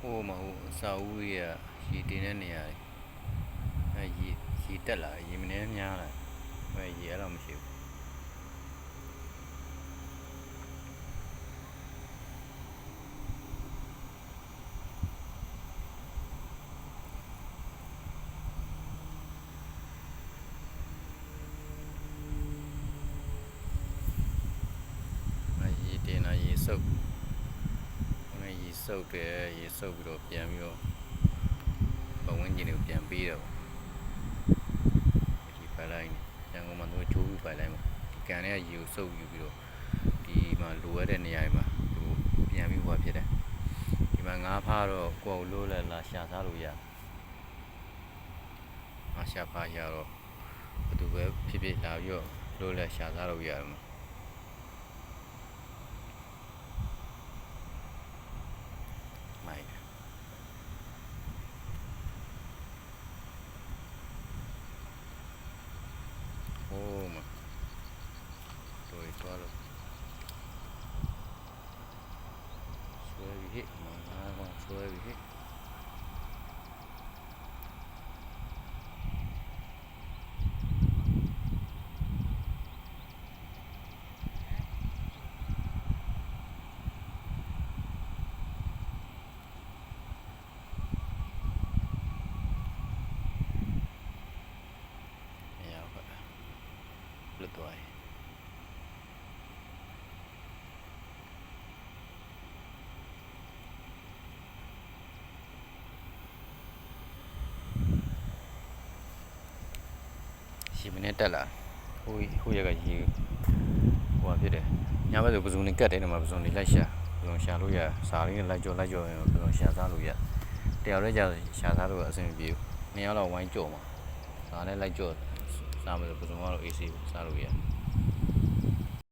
ဟိုမှာဟိုအစာဦးကြီးကရေတင်တဲ့နေရာအဲရေတက်လာရေမနှဲများလာအဲရေအဲ့တော့မရှိဘူးရေတင်လာရေစုပ်ရေစုပ်တယ်ရေစုပ်ပြီးတော့ပြန်ပြီးတော့ပတ်ဝန်းကျင်ကိုပြန်ပေးတော့ဒီပိုက်လိုင်းရန်ကုန်မှာသူချိုးပြီးပိုက်လိုင်းမှာဒီကန်ထဲကရေကိုစုပ်ယူပြီးတော့ဒီမှာလိုရတဲ့နေရာမှာသူပြန်ပြီးဟွာဖြစ်တယ်ဒီမှာငါးဖားတော့ကိုယ်လို့လဲလာရှာစားလို့ရငါရှာဖားရတော့ဘယ်သူပဲဖြစ်ဖြစ်လာပြီးတော့လို့လဲရှာစားလို့ရတယ်โอ้มาโดยตัวเราสวยวิมาก็สวยวิလွတ်သွားတယ်ရေမနဲ့တက်လာဟိုရကရေဟိုဖြစ်တယ်ညဘက်ဆိုပဇုံနေကတ်တယ်မှာပဇုံနေလိုက်ရှာပဇုံရှာလို့ရစာလေးလိုက်ကြောပဇုံရှာစားလို့ရတယောက်လည်းကြာရှာစားလို့အဆင်မပြေဘူးနှစ်ယောက်တော့ဝိုင်းကြော့မှာစာနဲ့လိုက်ကြော့စားမယ်ပဇုံကတော့ AC စားလို့ရ